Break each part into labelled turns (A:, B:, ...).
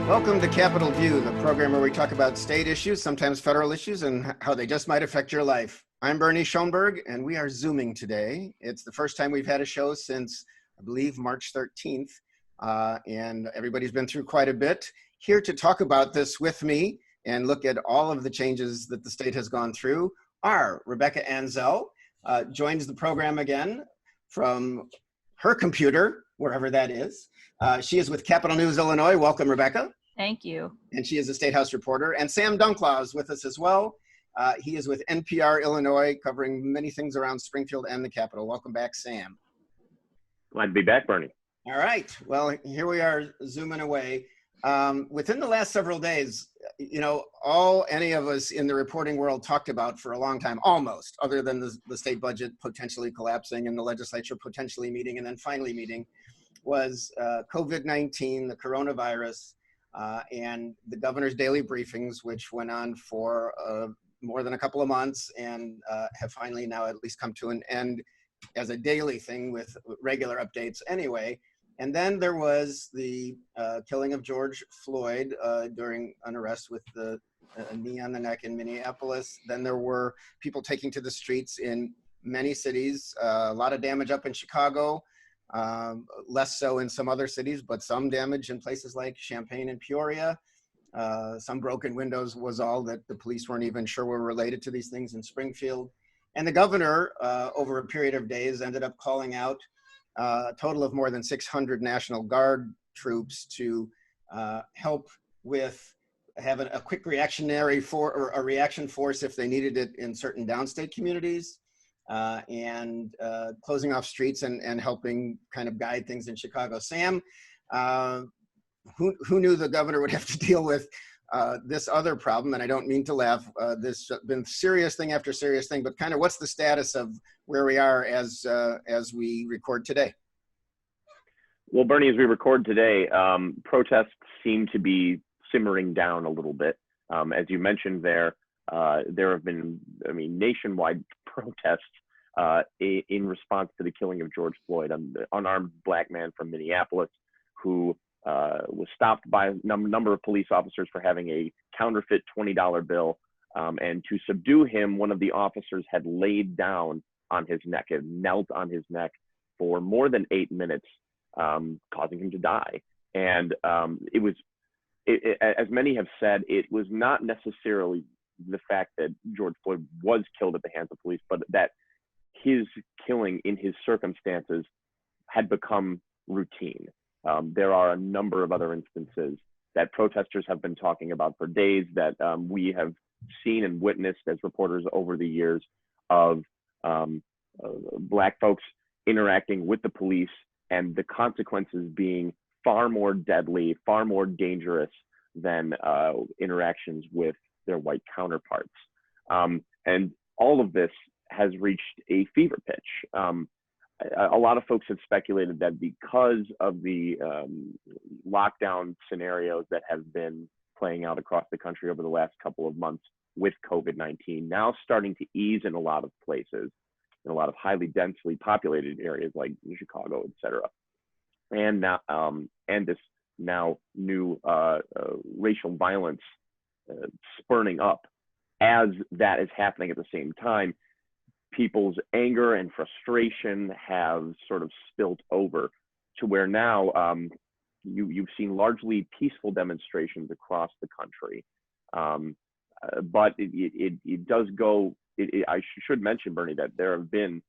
A: Welcome to Capitol View, the program where we talk about state issues, sometimes federal issues, and how they just might affect your life. I'm Bernie Schoenburg, and we are Zooming today. It's the first time we've had a show since, I believe, March 13th, and everybody's been through quite a bit. Here to talk about this with me and look at all of the changes that the state has gone through are Rebecca Anzel, joins the program again from her computer, wherever that is. She is with Capitol News, Illinois. Welcome, Rebecca.
B: Thank you.
A: And she is a State House reporter. And Sam Dunklau is with us as well. He is with NPR Illinois, covering many things around Springfield and the Capitol. Welcome back, Sam.
C: Glad to be back, Bernie.
A: All right. Well, here we are zooming away. Within the last several days, you know, all any of us in the reporting world talked about for a long time, almost, other than the state budget potentially collapsing and the legislature potentially meeting and then finally meeting, was COVID-19, the coronavirus, and the governor's daily briefings, which went on for more than a couple of months and have finally now at least come to an end as a daily thing with regular updates anyway. And then there was the killing of George Floyd during an arrest with the knee on the neck in Minneapolis. Then there were people taking to the streets in many cities, a lot of damage up in Chicago. Less so in some other cities, but some damage in places like Champaign and Peoria. Some broken windows was all that the police weren't even sure were related to these things in Springfield. And the governor, over a period of days, ended up calling out a total of more than 600 National Guard troops to help with having a quick reactionary or a reaction force if they needed it in certain downstate communities. And closing off streets and helping kind of guide things in Chicago. Sam, who knew the governor would have to deal with this other problem? And I don't mean to laugh. This has been serious thing after serious thing, but kind of what's the status of where we are as we record today?
C: Well, Bernie, as we record today, protests seem to be simmering down a little bit. As you mentioned there have been, nationwide protests in response to the killing of George Floyd, an unarmed black man from Minneapolis who was stopped by a number of police officers for having a counterfeit $20 bill. And to subdue him, one of the officers had laid down on his neck, had knelt on his neck for more than 8 minutes, causing him to die. And as many have said, it was not necessarily the fact that George Floyd was killed at the hands of police, but that his killing in his circumstances had become routine. There are a number of other instances that protesters have been talking about for days that we have seen and witnessed as reporters over the years of Black folks interacting with the police and the consequences being far more deadly, far more dangerous than interactions with their white counterparts. And all of this has reached a fever pitch. A lot of folks have speculated that because of the lockdown scenarios that have been playing out across the country over the last couple of months with COVID-19, now starting to ease in a lot of places, in a lot of highly densely populated areas like Chicago, et cetera. And now, and this now new racial violence spurning up, as that is happening at the same time, people's anger and frustration have sort of spilt over to where now you've seen largely peaceful demonstrations across the country. But it does go, I should mention, Bernie, that there have been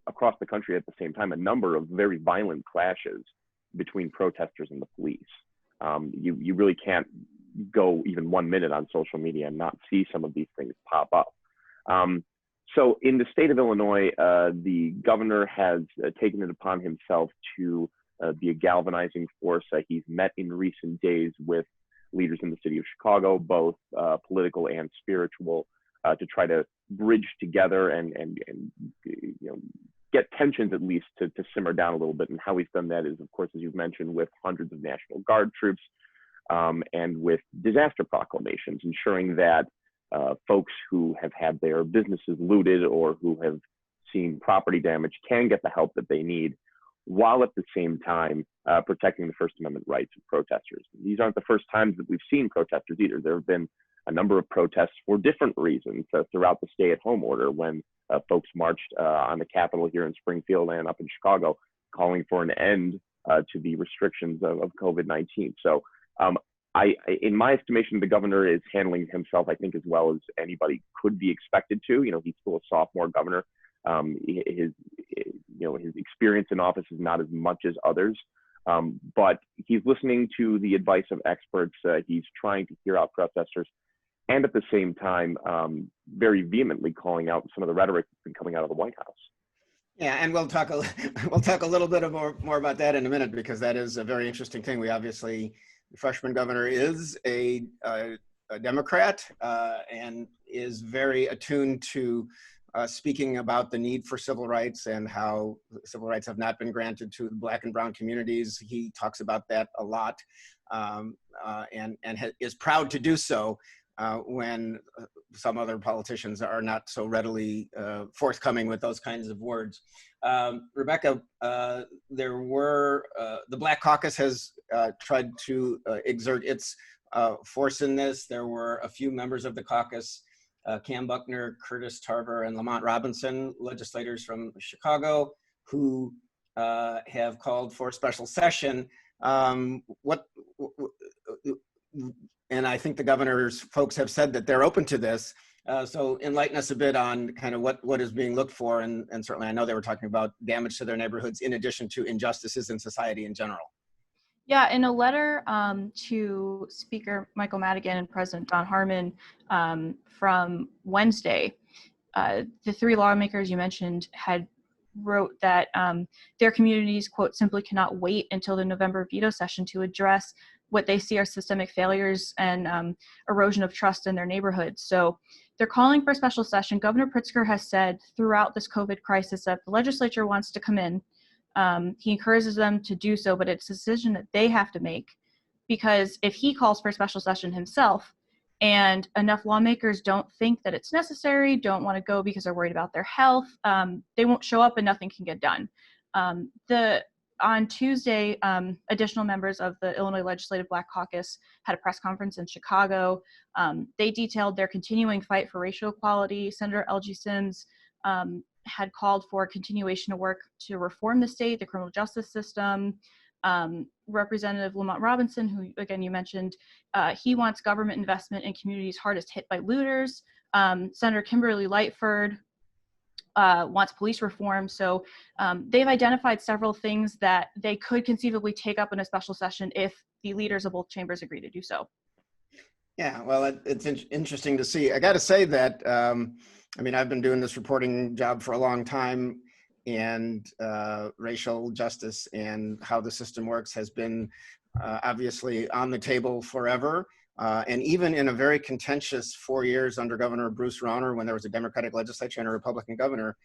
C: across the country at the same time a number of very violent clashes between protesters and the police. You really can't go even 1 minute on social media and not see some of these things pop up. So in the state of Illinois, the governor has taken it upon himself to be a galvanizing force. He's met in recent days with leaders in the city of Chicago, both political and spiritual, to try to bridge together and get tensions at least to simmer down a little bit. And how he's done that is, of course, as you've mentioned, with hundreds of National Guard troops and with disaster proclamations, ensuring that folks who have had their businesses looted or who have seen property damage can get the help that they need while at the same time protecting the First Amendment rights of protesters. These aren't the first times that we've seen protesters either. There have been a number of protests for different reasons throughout the stay-at-home order when folks marched on the Capitol here in Springfield and up in Chicago, calling for an end to the restrictions of COVID-19. So in my estimation, the governor is handling himself, I think, as well as anybody could be expected to. You know, he's still a sophomore governor. His experience in office is not as much as others, but he's listening to the advice of experts. He's trying to hear out protesters, and at the same time, very vehemently calling out some of the rhetoric that's been coming out of the White House.
A: Yeah, and we'll talk a little bit more about that in a minute, because that is a very interesting thing. We obviously, the freshman governor is a Democrat and is very attuned to speaking about the need for civil rights and how civil rights have not been granted to the Black and brown communities. He talks about that a lot, and is proud to do so when some other politicians are not so readily forthcoming with those kinds of words. Rebecca, there were, the Black Caucus has tried to exert its force in this. There were a few members of the caucus, Cam Buckner, Curtis Tarver, and Lamont Robinson, legislators from Chicago, who have called for a special session. And I think the governor's folks have said that they're open to this. So enlighten us a bit on kind of what is being looked for. And certainly I know they were talking about damage to their neighborhoods in addition to injustices in society in general.
B: Yeah, in a letter to Speaker Michael Madigan and President Don Harmon from Wednesday, the three lawmakers you mentioned had wrote that their communities, quote, simply cannot wait until the November veto session to address what they see are systemic failures and erosion of trust in their neighborhoods. So they're calling for a special session. Governor Pritzker has said throughout this COVID crisis that the legislature wants to come in. He encourages them to do so, but it's a decision that they have to make, because if he calls for a special session himself and enough lawmakers don't think that it's necessary, don't want to go because they're worried about their health, they won't show up and nothing can get done. On Tuesday, additional members of the Illinois Legislative Black Caucus had a press conference in Chicago. They detailed their continuing fight for racial equality. Senator L.G. Sims had called for a continuation of work to reform the state, the criminal justice system. Representative Lamont Robinson, who again you mentioned, he wants government investment in communities hardest hit by looters. Senator Kimberly Lightford wants police reform. So they've identified several things that they could conceivably take up in a special session if the leaders of both chambers agree to do so. Yeah, well, it's interesting to see. I got to say that, I mean, I've been doing this reporting job for a long time, and racial justice and how the system works has been obviously on the table forever. And even in a very contentious 4 years under Governor Bruce Rauner, when there was a Democratic legislature and a Republican governor,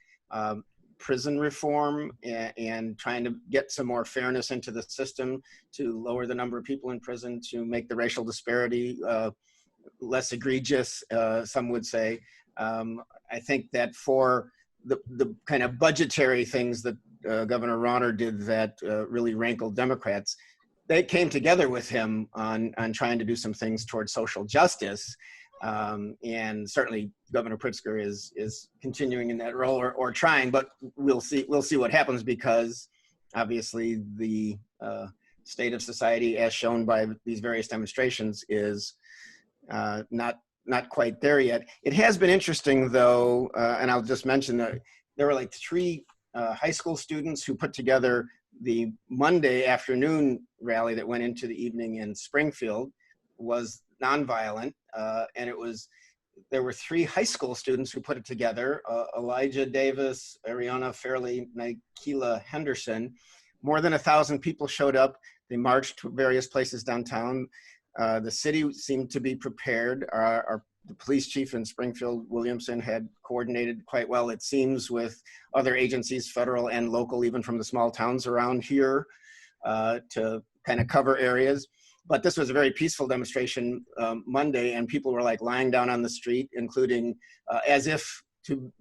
B: prison reform and trying to get some more fairness into the system to lower the number of people in prison, to make the racial disparity less egregious, some would say. I think that for the kind of budgetary things that Governor Rauner did that really rankled Democrats, they came together with him on trying to do some things towards social justice. And certainly Governor Pritzker is continuing in that role or trying, but we'll see what happens, because obviously the state of society, as shown by these various demonstrations, is not quite there yet. It has been interesting though, and I'll just mention that there were like 3 high school students who put together the Monday afternoon rally that went into the evening in Springfield. Was nonviolent, and there were 3 high school students who put it together, Elijah Davis, Ariana Fairley, Nikela Henderson. More than 1,000 people showed up. They marched to various places downtown. The city seemed to be prepared. The police chief in Springfield, Williamson, had coordinated quite well, it seems, with other agencies, federal and local, even from the small towns around here, to kind of cover areas. But this was a very peaceful demonstration Monday, and people were like lying down on the street, including as if to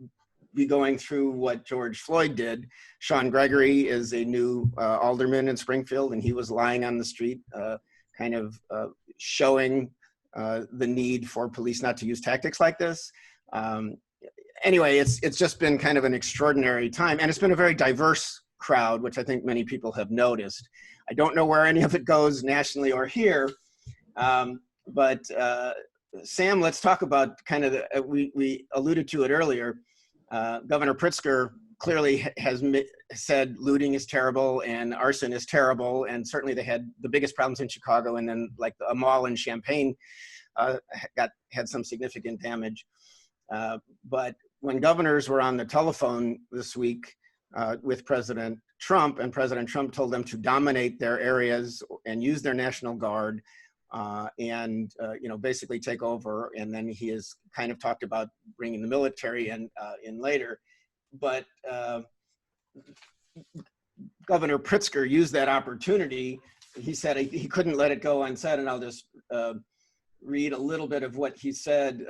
A: be going through what George Floyd did. Sean Gregory is a new alderman in Springfield, and he was lying on the street, kind of showing the need for police not to use tactics like this. Anyway, it's just been kind of an extraordinary time, and it's been a very diverse crowd, which I think many people have noticed. I don't know where any of it goes nationally or here, but Sam, let's talk about kind of we alluded to it earlier. Governor Pritzker clearly has said looting is terrible and arson is terrible, and certainly they had the biggest problems in Chicago, and then like a mall in Champaign had some significant damage. But when governors were on the telephone this week with President Trump, and President Trump told them to dominate their areas and use their National Guard, and basically take over. And then he has kind of talked about bringing the military in later. But Governor Pritzker used that opportunity. He said he couldn't let it go unsaid, and I'll just read a little bit of what he said.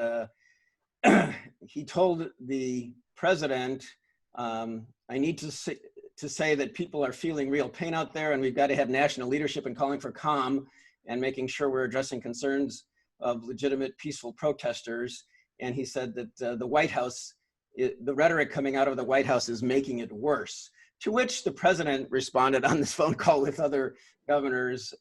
A: He told the president, I need to say that people are feeling real pain out there, and we've got to have national leadership in calling for calm and making sure we're addressing concerns of legitimate peaceful protesters. And he said that the White House, the rhetoric coming out of the White House is making it worse. To which the president responded on this phone call with other governors,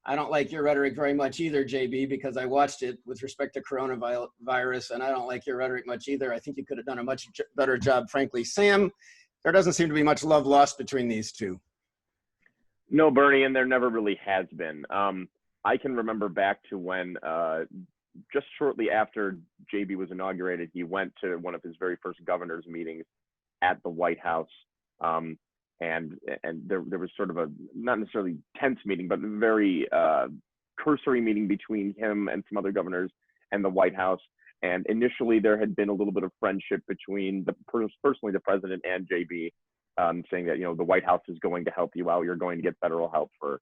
A: I don't like your rhetoric very much either, JB, because I watched it with respect to coronavirus, and I don't like your rhetoric much either. I think you could have done a much better job, frankly. Sam, there doesn't seem to be much love lost between these two.
C: No, Bernie, and there never really has been. I can remember back to when just shortly after JB was inaugurated, he went to one of his very first governor's meetings at the White House. And there was sort of a, not necessarily tense meeting, but a very cursory meeting between him and some other governors and the White House. And initially there had been a little bit of friendship between personally the president and JB, saying that, the White House is going to help you out. You're going to get federal help for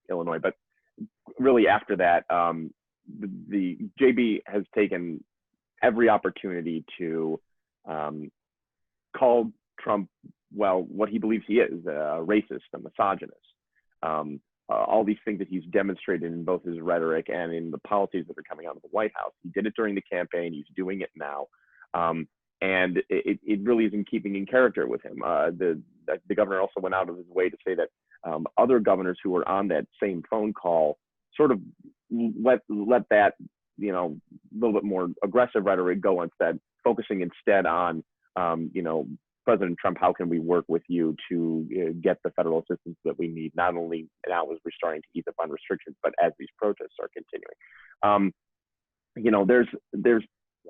C: Illinois. But really after that, the JB has taken every opportunity to call Trump, what he believes he is, a racist, a misogynist. All these things that he's demonstrated in both his rhetoric and in the policies that are coming out of the White House. He did it during the campaign, he's doing it now. And it really is in keeping in character with him. The governor also went out of his way to say that other governors who were on that same phone call sort of let that, little bit more aggressive rhetoric go instead, focusing instead on, President Trump, how can we work with you to get the federal assistance that we need, not only now as we're starting to ease up on restrictions, but as these protests are continuing. There's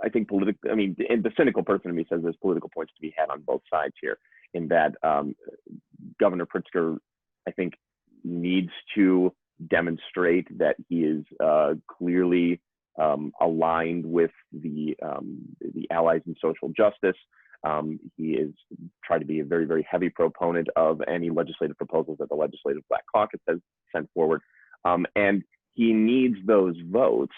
C: I think and the cynical person in me says there's political points to be had on both sides here, in that Governor Pritzker, I think, needs to demonstrate that he is clearly aligned with the allies in social justice. He is tried to be a very, very heavy proponent of any legislative proposals that the Legislative Black Caucus has sent forward. And he needs those votes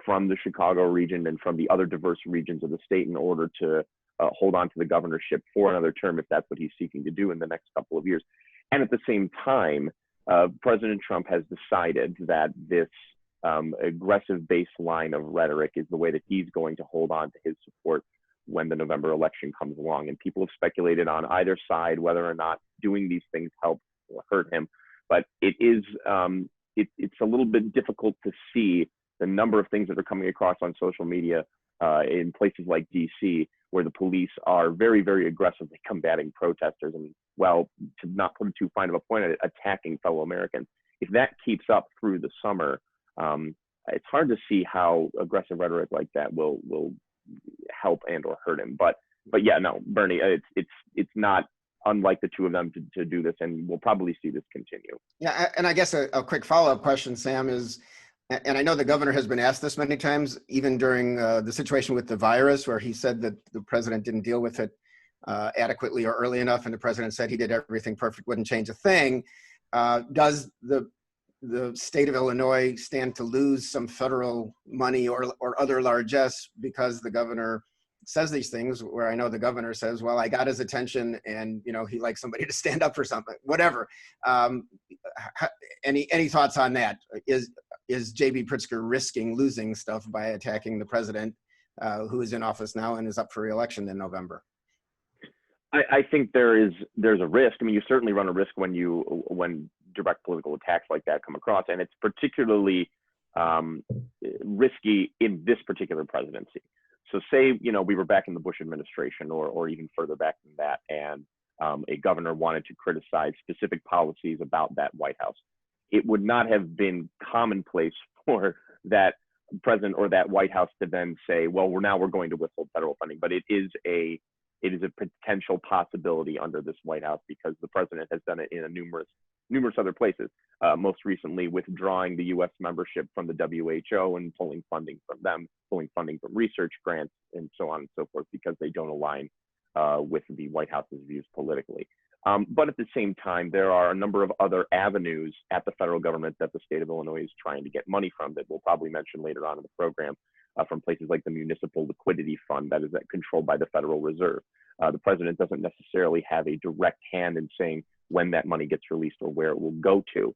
C: from the Chicago region and from the other diverse regions of the state in order to hold on to the governorship for another term, if that's what he's seeking to do in the next couple of years. And at the same time, President Trump has decided that this aggressive baseline of rhetoric is the way that he's going to hold on to his support when the November election comes along. And people have speculated on either side whether or not doing these things help or hurt him. But it is it's a little bit difficult to see the number of things that are coming across on social media in places like DC, where the police are very, very aggressively combating protesters and, well, to not put too fine of a point at it, attacking fellow Americans. If that keeps up through the summer, it's hard to see how aggressive rhetoric like that will help and or hurt him. But yeah, no, Bernie, it's not unlike the two of them to do this, and we'll probably see this continue.
A: Yeah, and I guess a quick follow-up question, Sam, is, and I know the governor has been asked this many times, even during the situation with the virus, where he said that the president didn't deal with it adequately or early enough, and the president said he did everything perfect, wouldn't change a thing. Does the state of Illinois stand to lose some federal money or other largesse because the governor says these things, where I know the governor says, well, I got his attention and, he likes somebody to stand up for something, whatever. Any thoughts on that? Is J.B. Pritzker risking losing stuff by attacking the president, who is in office now and is up for re-election in November?
C: I think there's a risk. I mean, you certainly run a risk when direct political attacks like that come across, and it's particularly risky in this particular presidency. So say, we were back in the Bush administration or even further back than that, and a governor wanted to criticize specific policies about that White House. It would not have been commonplace for that president or that White House to then say, well, we're going to withhold federal funding, but it is a potential possibility under this White House, because the president has done it in numerous other places, most recently withdrawing the U.S. membership from the WHO and pulling funding from them, pulling funding from research grants, and so on and so forth, because they don't align with the White House's views politically. But at the same time, there are a number of other avenues at the federal government that the state of Illinois is trying to get money from that we'll probably mention later on in the program, from places like the Municipal Liquidity Fund that is controlled by the Federal Reserve. The president doesn't necessarily have a direct hand in saying when that money gets released or where it will go to.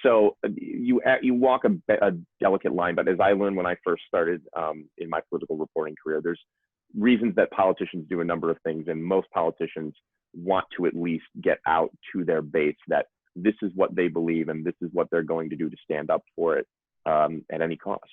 C: So you walk a delicate line, but as I learned when I first started in my political reporting career, there's reasons that politicians do a number of things, and most politicians want to at least get out to their base that this is what they believe and this is what they're going to do to stand up for it at any cost.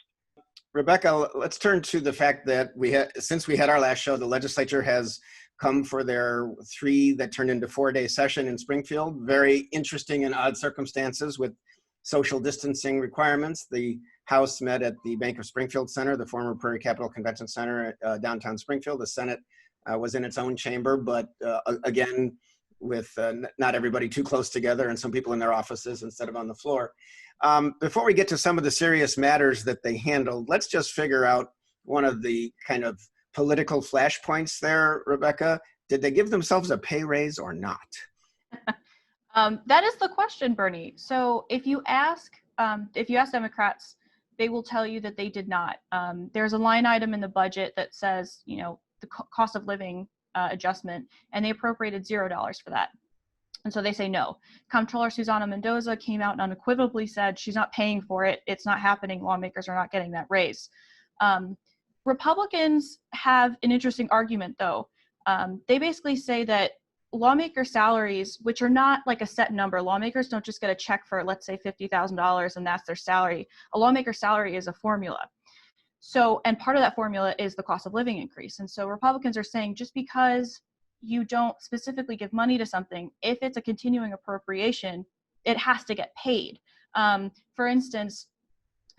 A: Rebecca, let's turn to the fact that since we had our last show, the legislature has come for their 3 that turned into 4-day session in Springfield. Very interesting and odd circumstances with social distancing requirements. The House met at the Bank of Springfield Center, the former Prairie Capital Convention Center, downtown Springfield. The Senate was in its own chamber, but again, with not everybody too close together and some people in their offices instead of on the floor. Before we get to some of the serious matters that they handled, let's just figure out one of the kind of political flashpoints there, Rebecca. Did they give themselves a pay raise or not?
B: That is the question, Bernie. So if you ask Democrats, they will tell you that they did not. There's a line item in the budget that says, the cost of living adjustment, and they appropriated $0 for that. And so they say no. Comptroller Susana Mendoza came out and unequivocally said she's not paying for it. It's not happening. Lawmakers are not getting that raise. Republicans have an interesting argument, though. They basically say that lawmaker salaries, which are not like a set number, lawmakers don't just get a check for, let's say, $50,000 and that's their salary. A lawmaker's salary is a formula. So, and part of that formula is the cost of living increase. And so Republicans are saying just because you don't specifically give money to something, if it's a continuing appropriation, it has to get paid. For instance,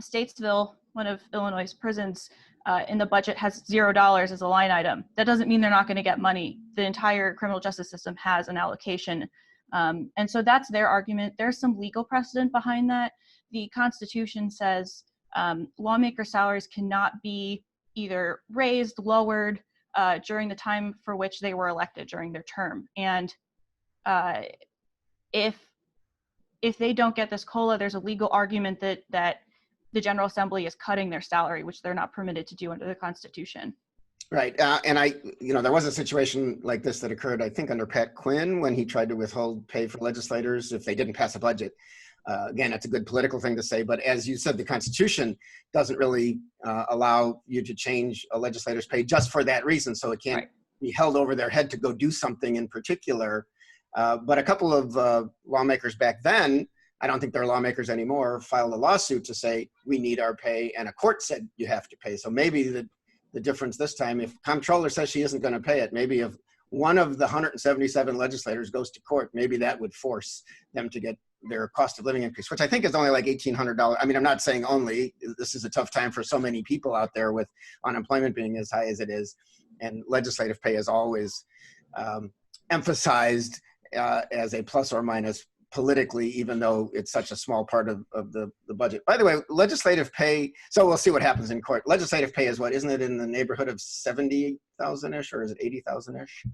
B: Statesville, one of Illinois' prisons, in the budget has $0 as a line item. That doesn't mean they're not going to get money. The entire criminal justice system has an allocation. And so that's their argument. There's some legal precedent behind that. The Constitution says lawmaker salaries cannot be either raised, lowered during the time for which they were elected during their term. And if they don't get this COLA, there's a legal argument that the General Assembly is cutting their salary, which they're not permitted to do under the Constitution.
A: Right. And there was a situation like this that occurred, I think, under Pat Quinn when he tried to withhold pay for legislators if they didn't pass a budget. Again, it's a good political thing to say, but as you said, the Constitution doesn't really allow you to change a legislator's pay just for that reason. So it can't be held over their head to go do something in particular. But a couple of lawmakers back then, I don't think they're lawmakers anymore, filed a lawsuit to say, we need our pay, and a court said you have to pay. So maybe the difference this time, if comptroller says she isn't going to pay it, maybe if one of the 177 legislators goes to court, maybe that would force them to get their cost of living increase, which I think is only like $1,800. I mean, I'm not saying only, this is a tough time for so many people out there with unemployment being as high as it is, and legislative pay is always emphasized as a plus or minus politically, even though it's such a small part of the budget. By the way, legislative pay, so we'll see what happens in court. Legislative pay is what, isn't it in the neighborhood of 70,000-ish, or is it 80,000-ish?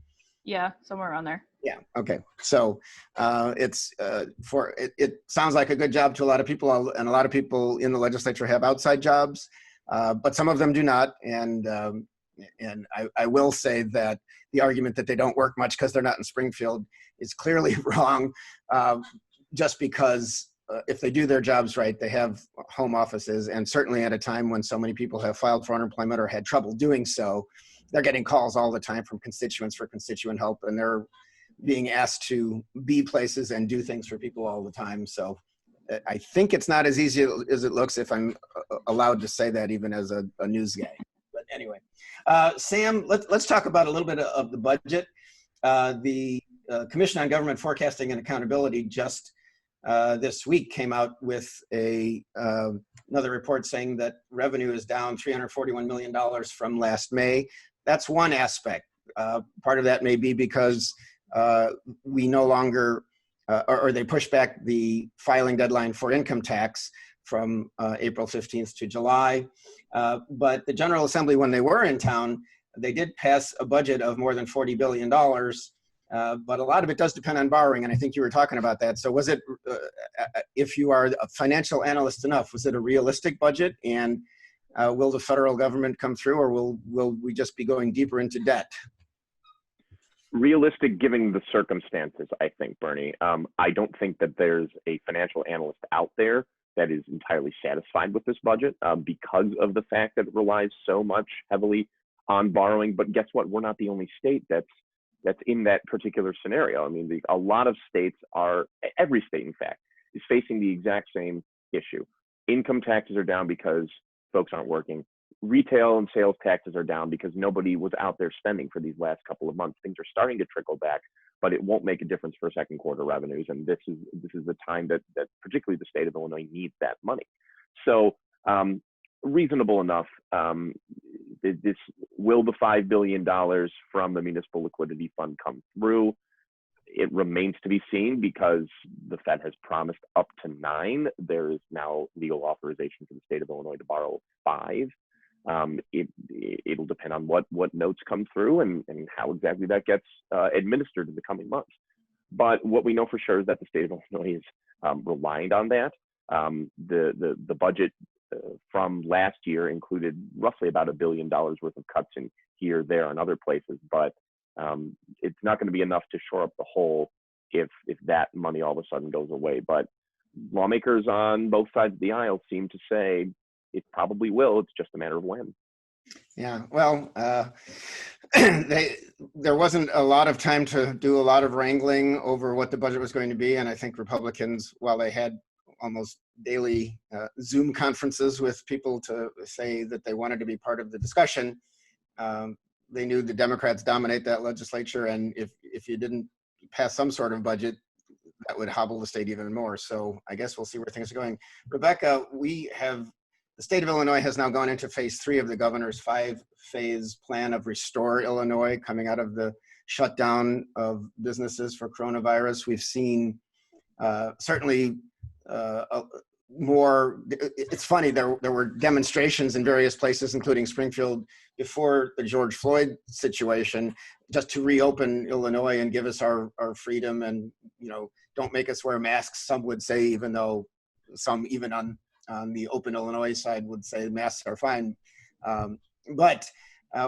B: Yeah, somewhere around there.
A: Yeah, okay. So it sounds like a good job to a lot of people, and a lot of people in the legislature have outside jobs, but some of them do not. And And I will say that the argument that they don't work much because they're not in Springfield is clearly wrong, just because if they do their jobs right, they have home offices, and certainly at a time when so many people have filed for unemployment or had trouble doing so, they're getting calls all the time from constituents for constituent help, and they're being asked to be places and do things for people all the time. So I think it's not as easy as it looks, if I'm allowed to say that even as a news guy. But anyway, Sam, let's talk about a little bit of the budget. The Commission on Government Forecasting and Accountability just this week came out with another report saying that revenue is down $341 million from last May. That's one aspect. Part of that may be because we no longer, or they pushed back the filing deadline for income tax from April 15th to July. But the General Assembly, when they were in town, they did pass a budget of more than $40 billion. But a lot of it does depend on borrowing, and I think you were talking about that. So was it, if you are a financial analyst enough, was it a realistic budget? And will the federal government come through, or will we just be going deeper into debt?
C: Realistic given the circumstances, I think, Bernie. I don't think that there's a financial analyst out there that is entirely satisfied with this budget because of the fact that it relies so much heavily on borrowing. But guess what? We're not the only state that's in that particular scenario. I mean, a lot of states are, every state, in fact, is facing the exact same issue. Income taxes are down because folks aren't working. Retail and sales taxes are down because nobody was out there spending for these last couple of months. Things are starting to trickle back, but it won't make a difference for second quarter revenues. And this is the time that particularly the state of Illinois needs that money. So reasonable enough. Will the $5 billion from the Municipal Liquidity Fund come through? It remains to be seen, because the Fed has promised up to $9 billion. There is now legal authorization for the state of Illinois to borrow $5 billion. It'll depend on what notes come through and how exactly that gets administered in the coming months. But what we know for sure is that the state of Illinois is reliant on that. The budget from last year included roughly about $1 billion worth of cuts in here, there, and other places, but it's not going to be enough to shore up the hole if that money all of a sudden goes away. But lawmakers on both sides of the aisle seem to say it probably will. It's just a matter of when.
A: Yeah, well, there wasn't a lot of time to do a lot of wrangling over what the budget was going to be, and I think Republicans, while they had almost daily Zoom conferences with people to say that they wanted to be part of the discussion, they knew the Democrats dominate that legislature, and if you didn't pass some sort of budget, that would hobble the state even more. So I guess we'll see where things are going. Rebecca, the state of Illinois has now gone into phase 3 of the governor's 5-phase plan of Restore Illinois, coming out of the shutdown of businesses for coronavirus. We've seen certainly more. It's funny, there were demonstrations in various places, including Springfield, before the George Floyd situation, just to reopen Illinois and give us our freedom, and don't make us wear masks, some would say, even though some even on the Open Illinois side would say masks are fine. But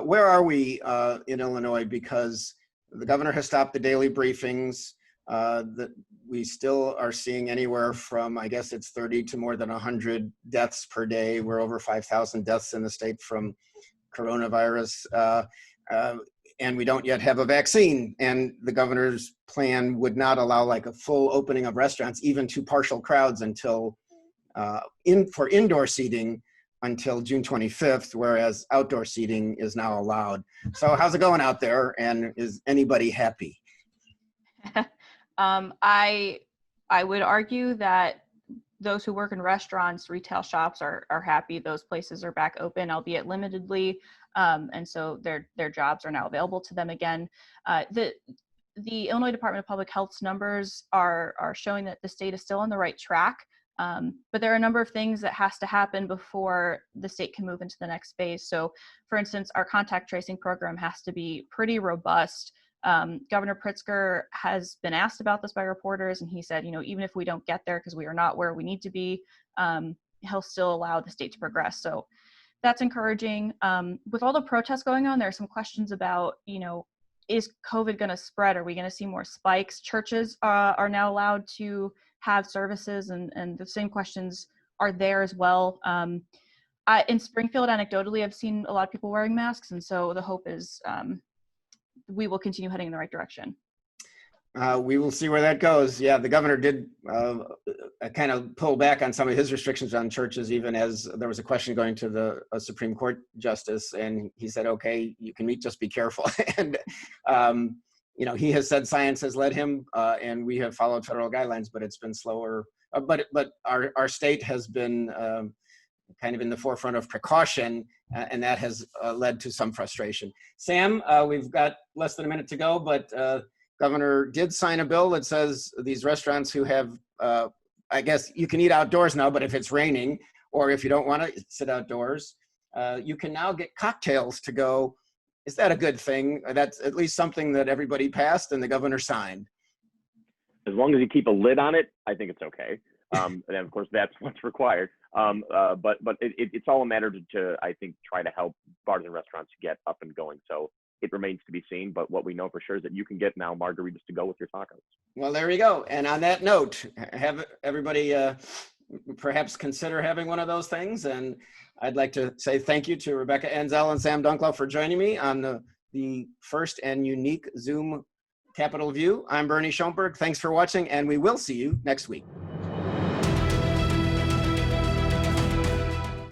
A: where are we in Illinois? Because the governor has stopped the daily briefings. That we still are seeing anywhere from, I guess it's 30 to more than 100 deaths per day. We're over 5,000 deaths in the state from coronavirus. And we don't yet have a vaccine. And the governor's plan would not allow like a full opening of restaurants, even to partial crowds, until for indoor seating until June 25th, whereas outdoor seating is now allowed. So how's it going out there? And is anybody happy?
B: I would argue that those who work in restaurants, retail shops are happy. Those places are back open, albeit limitedly, and so their jobs are now available to them again. The Illinois Department of Public Health's numbers are showing that the state is still on the right track, but there are a number of things that has to happen before the state can move into the next phase. So, for instance, our contact tracing program has to be pretty robust. Governor Pritzker has been asked about this by reporters, and he said, even if we don't get there because we are not where we need to be, he'll still allow the state to progress. So that's encouraging. With all the protests going on, there are some questions about, is COVID going to spread? Are we going to see more spikes? Churches are now allowed to have services, and the same questions are there as well. In Springfield, anecdotally, I've seen a lot of people wearing masks, and so the hope is we will continue heading in the right direction.
A: We will see where that goes. Yeah, the governor did kind of pull back on some of his restrictions on churches, even as there was a question going to the Supreme Court justice, and he said, "Okay, you can meet, just be careful." And he has said science has led him, and we have followed federal guidelines, but it's been slower. But our state has been kind of in the forefront of precaution, and that has led to some frustration. Sam, we've got less than a minute to go, but Governor did sign a bill that says these restaurants who have, I guess you can eat outdoors now, but if it's raining, or if you don't want to sit outdoors, you can now get cocktails to go. Is that a good thing? That's at least something that everybody passed and the governor signed.
C: As long as you keep a lid on it, I think it's okay. And of course, that's what's required. But it's all a matter to, I think, try to help bars and restaurants get up and going. So it remains to be seen. But what we know for sure is that you can get now margaritas to go with your tacos. Well,
A: there you go. And on that note, have everybody perhaps consider having one of those things. And I'd like to say thank you to Rebecca Anzel and Sam Dunklau for joining me on the first and unique Zoom Capitol View. I'm Bernie Schoenburg. Thanks for watching, and we will see you next week.